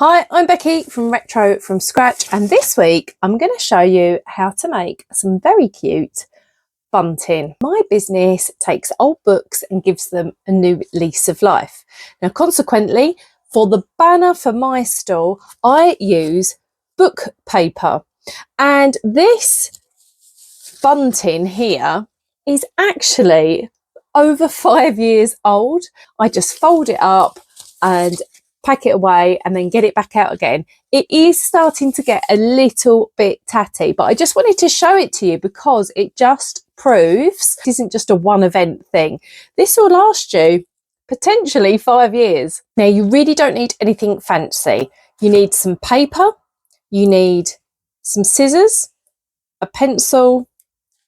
Hi, I'm Becky from Retro From Scratch, and this week I'm going to show you how to make some very cute bunting. My business takes old books and gives them a new lease of life. Now, consequently, for the banner for my store, I use book paper, and this bunting here is actually over 5 years old. I just fold it up and pack it away and then get it back out again. It is starting to get a little bit tatty, but I just wanted to show it to you because it just proves it isn't just a one event thing. This will last you potentially 5 years. Now, you really don't need anything fancy. You need some paper, you need some scissors, a pencil,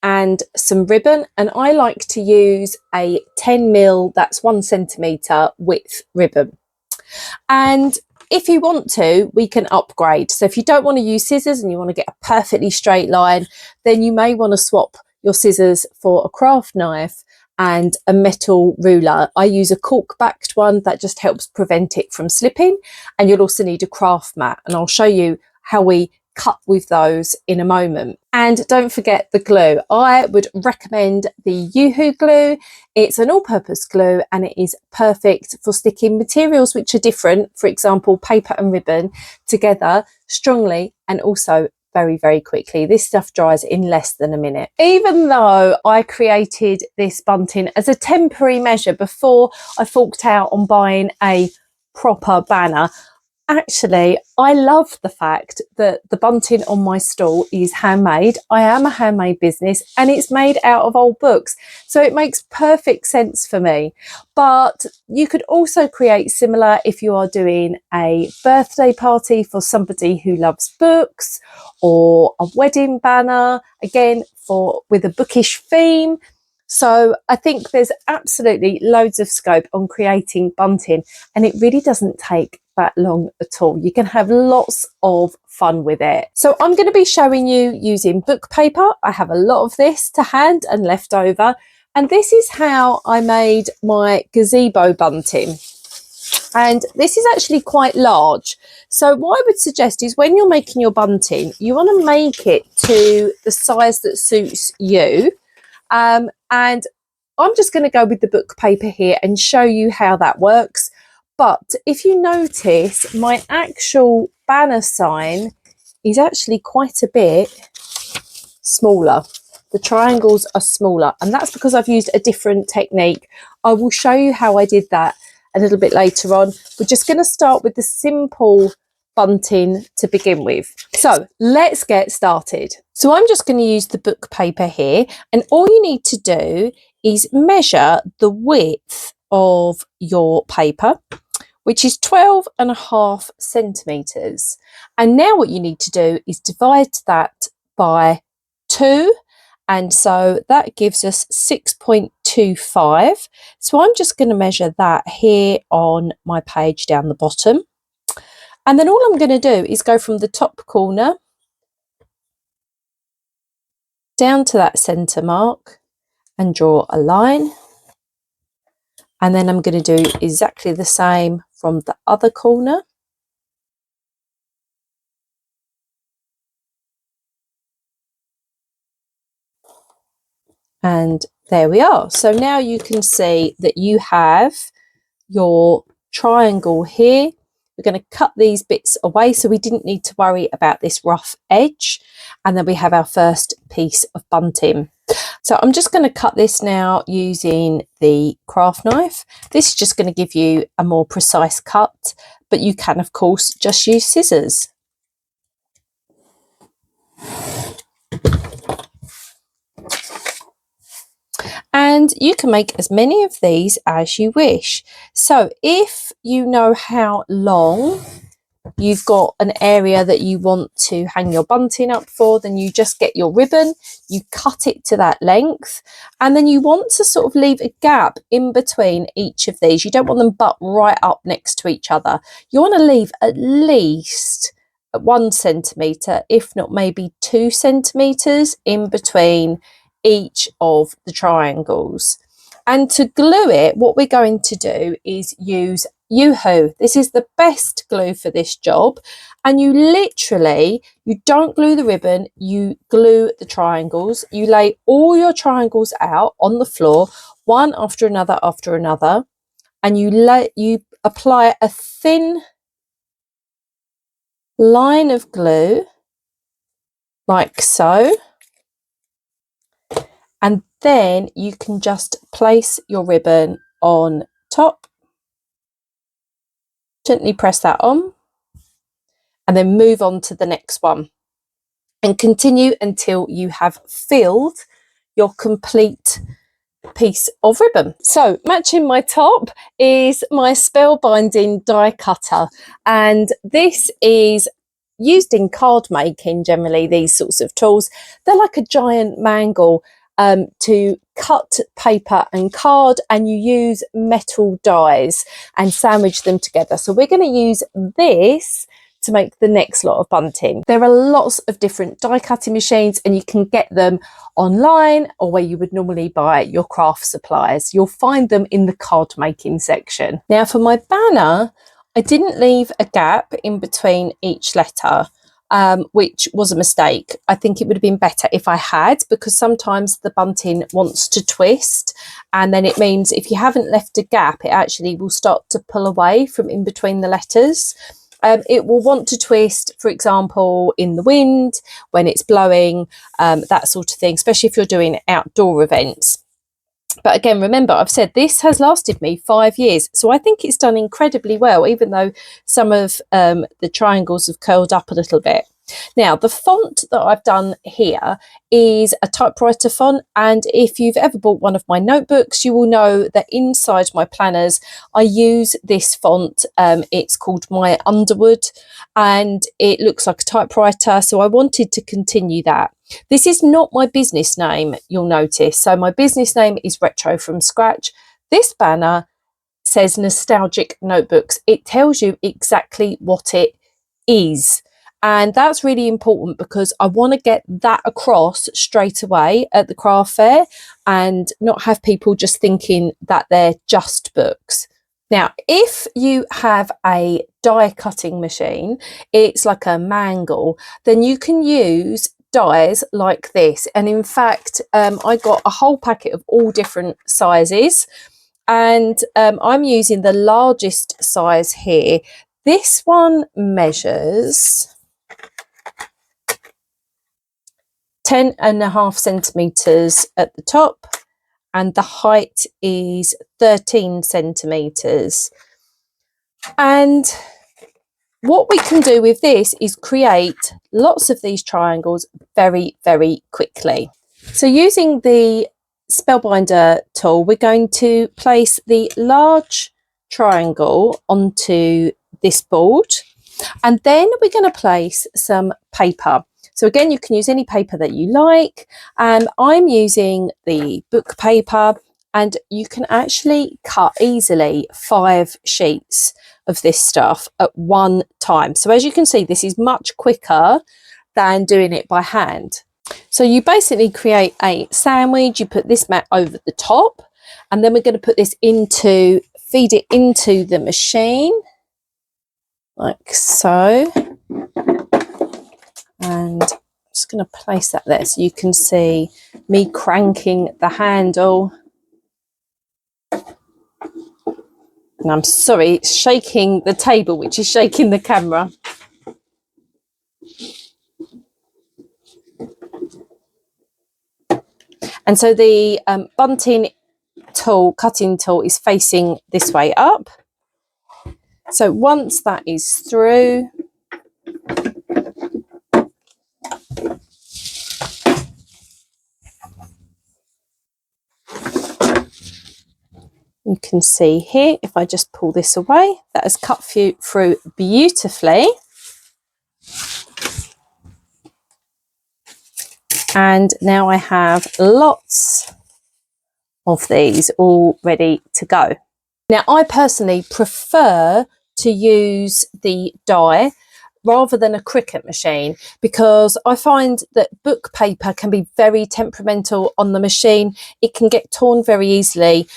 and some ribbon, and I like to use a 10mm, that's 1 centimetre width ribbon. And if you want to, we can upgrade. So if you don't want to use scissors and you want to get a perfectly straight line, then you may want to swap your scissors for a craft knife and a metal ruler. I use a cork backed one that just helps prevent it from slipping, and you'll also need a craft mat, and I'll show you how we cut with those in a moment. And don't forget the glue. I would recommend the Yoo-hoo glue. It's an all-purpose glue and it is perfect for sticking materials which are different, for example paper and ribbon, together strongly and also very, very quickly. This stuff dries in less than a minute. Even though I created this bunting as a temporary measure before I forked out on buying a proper banner, actually, I love the fact that the bunting on my stall is handmade. I am a handmade business and it's made out of old books. So it makes perfect sense for me. But you could also create similar if you are doing a birthday party for somebody who loves books, or a wedding banner, again, with a bookish theme. So I think there's absolutely loads of scope on creating bunting, and it really doesn't take that long at all. You can have lots of fun with it. So I'm going to be showing you using book paper. I have a lot of this to hand and left over, and this is how I made my gazebo bunting. And this is actually quite large. So what I would suggest is when you're making your bunting, you want to make it to the size that suits you. And I'm just going to go with the book paper here and show you how that works. But if you notice, my actual banner sign is actually quite a bit smaller. The triangles are smaller, and that's because I've used a different technique. I will show you how I did that a little bit later on. We're just going to start with the simple bunting to begin with. So let's get started. So I'm just going to use the book paper here, and all you need to do is measure the width of your paper, which is 12.5 centimetres. And now what you need to do is divide that by 2. And so that gives us 6.25. So I'm just going to measure that here on my page down the bottom. And then all I'm going to do is go from the top corner down to that centre mark and draw a line. And then I'm going to do exactly the same from the other corner. And there we are. So now you can see that you have your triangle here. We're going to cut these bits away so we didn't need to worry about this rough edge. And then we have our first piece of bunting. So I'm just going to cut this now using the craft knife. This is just going to give you a more precise cut, but you can of course just use scissors. And you can make as many of these as you wish. So if you know how long you've got an area that you want to hang your bunting up for, then you just get your ribbon, you cut it to that length, and then you want to sort of leave a gap in between each of these. You don't want them butt right up next to each other. You want to leave at least 1 centimetre, if not maybe 2 centimetres in between each of the triangles. And to glue it, what we're going to do is use Yoo-hoo, this is the best glue for this job. And you literally, you don't glue the ribbon, you glue the triangles. You lay all your triangles out on the floor, one after another, and you apply a thin line of glue like so, and then you can just place your ribbon on top, gently press that on, and then move on to the next one and continue until you have filled your complete piece of ribbon. So matching my top is my spellbinding die cutter, and this is used in card making. Generally these sorts of tools, they're like a giant mangle to cut paper and card, and you use metal dies and sandwich them together. So we're going to use this to make the next lot of bunting. There are lots of different die cutting machines, and you can get them online or where you would normally buy your craft supplies. You'll find them in the card making section. Now for my banner, I didn't leave a gap in between each letter, which was a mistake. I think it would have been better if I had, because sometimes the bunting wants to twist, and then it means if you haven't left a gap, it actually will start to pull away from in between the letters. It will want to twist, for example, in the wind, when it's blowing, that sort of thing, especially if you're doing outdoor events. But again, remember, I've said this has lasted me 5 years, so I think it's done incredibly well, even though some of the triangles have curled up a little bit. Now, the font that I've done here is a typewriter font, and if you've ever bought one of my notebooks, you will know that inside my planners I use this font. It's called My Underwood, and it looks like a typewriter, so I wanted to continue that. This is not my business name, you'll notice. So my business name is Retro from Scratch. This banner says Nostalgic Notebooks. It tells you exactly what it is. And that's really important, because I want to get that across straight away at the craft fair and not have people just thinking that they're just books. Now, if you have a die cutting machine, it's like a mangle, then you can use dies like this. And in fact, I got a whole packet of all different sizes, and I'm using the largest size here. This one measures 10.5 centimeters at the top, and the height is 13 centimeters. And what we can do with this is create lots of these triangles very, very quickly. So using the Spellbinder tool, we're going to place the large triangle onto this board, and then we're going to place some paper. So again, you can use any paper that you like. I'm using the book paper, and you can actually cut easily 5 sheets of this stuff at one time. So as you can see, this is much quicker than doing it by hand. So you basically create a sandwich, you put this mat over the top, and then we're going to put this feed it into the machine like so. And I'm just going to place that there so you can see me cranking the handle. And I'm sorry, it's shaking the table, which is shaking the camera. And so the bunting tool, cutting tool, is facing this way up. So once that is through, you can see here, if I just pull this away, that has cut through beautifully. And now I have lots of these all ready to go. Now, I personally prefer to use the die rather than a Cricut machine, because I find that book paper can be very temperamental on the machine. It can get torn very easily.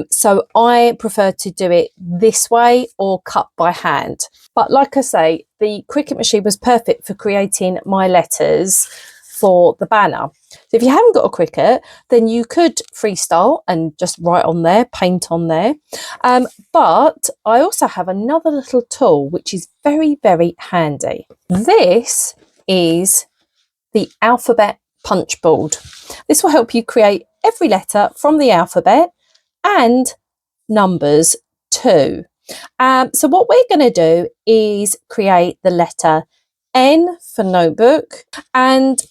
So I prefer to do it this way or cut by hand. But like I say, the Cricut machine was perfect for creating my letters for the banner. So if you haven't got a Cricut, then you could freestyle and just write on there, paint on there. But I also have another little tool which is very, very handy. This is the alphabet punch board. This will help you create every letter from the alphabet and numbers too. So what we're going to do is create the letter N for notebook, and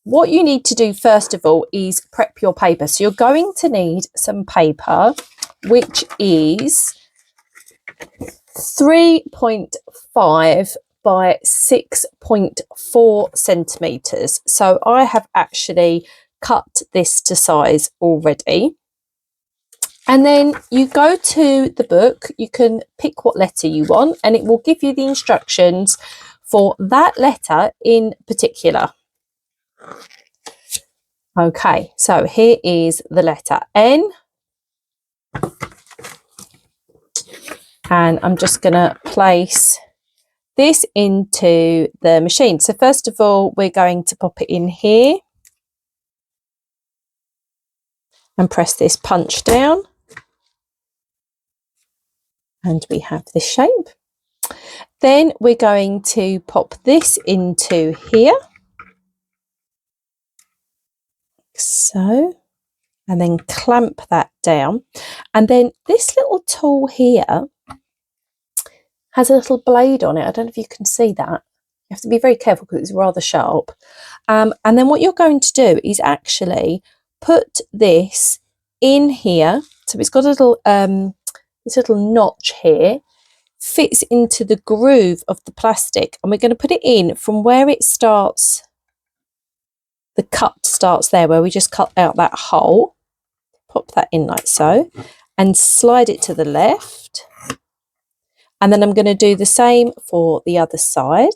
what you need to do first of all is prep your paper. So you're going to need some paper which is 3.5 by 6.4 centimetres. So I have actually cut this to size already. And then you go to the book, you can pick what letter you want and it will give you the instructions for that letter in particular. Okay, so here is the letter N. And I'm just going to place this into the machine. So first of all, we're going to pop it in here and press this punch down. And we have this shape. Then we're going to pop this into here. So, and then clamp that down. And then this little tool here has a little blade on it. I don't know if you can see that. You have to be very careful because it's rather sharp. And then what you're going to do is actually put this in here. So it's got a little this little notch here, fits into the groove of the plastic, and we're going to put it in from where it starts. The cut starts there where we just cut out that hole. Pop that in like so and slide it to the left. And then I'm going to do the same for the other side.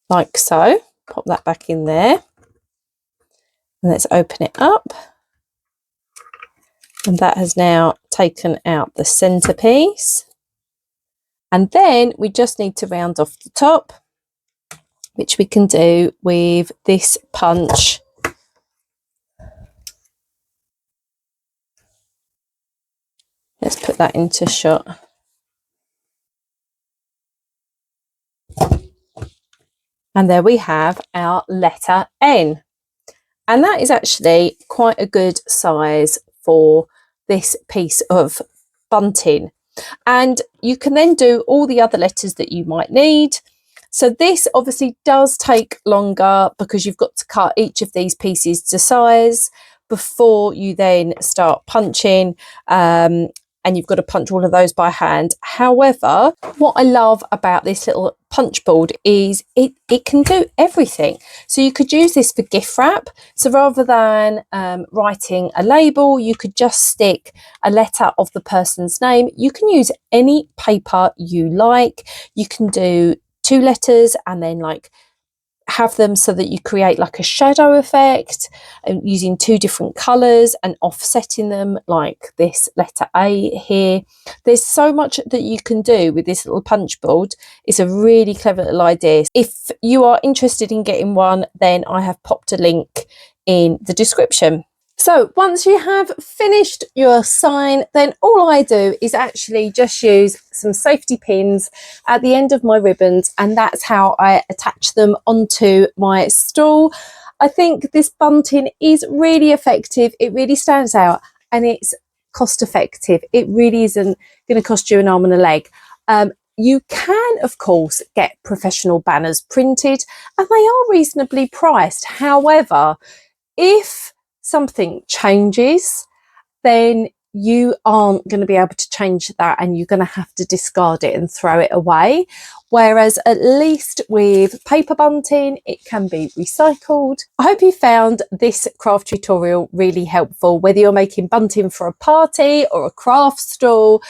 Like so. Pop that back in there. And let's open it up. And that has now taken out the centerpiece. And then we just need to round off the top, which we can do with this punch. Let's put that into shot. And there we have our letter N. And that is actually quite a good size for this piece of bunting. And you can then do all the other letters that you might need. So this obviously does take longer because you've got to cut each of these pieces to size before you then start punching. And you've got to punch all of those by hand. However, what I love about this little punch board is it can do everything. So you could use this for gift wrap. So rather than writing a label, you could just stick a letter of the person's name. You can use any paper you like. You can do 2 letters and then like have them so that you create like a shadow effect and using 2 different colors and offsetting them like this letter A here. There's so much that you can do with this little punch board. It's a really clever little idea. If you are interested in getting one, then I have popped a link in the description. So once you have finished your sign, then all I do is actually just use some safety pins at the end of my ribbons, and that's how I attach them onto my stall. I think this bunting is really effective. It really stands out and it's cost effective. It really isn't going to cost you an arm and a leg. You can, of course, get professional banners printed and they are reasonably priced. However, if something changes, then you aren't going to be able to change that and you're going to have to discard it and throw it away. whereas at least with paper bunting, it can be recycled. I hope you found this craft tutorial really helpful, whether you're making bunting for a party or a craft stall.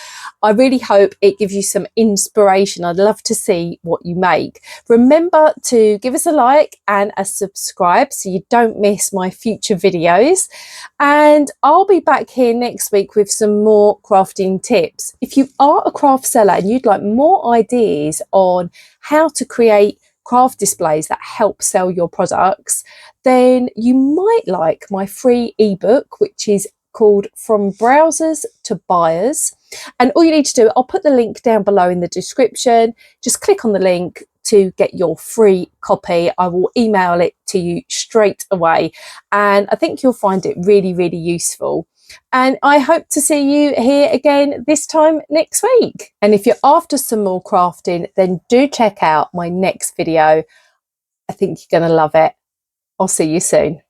I really hope it gives you some inspiration. I'd love to see what you make. Remember to give us a like and a subscribe so you don't miss my future videos. And I'll be back here next week with some more crafting tips. If you are a craft seller and you'd like more ideas on how to create craft displays that help sell your products, then you might like my free ebook, which is called From Browsers to Buyers. And all you need to do, I'll put the link down below in the description. Just click on the link to get your free copy. I will email it to you straight away. And I think you'll find it really, really useful. And I hope to see you here again this time next week. And if you're after some more crafting, then do check out my next video. I think you're going to love it. I'll see you soon.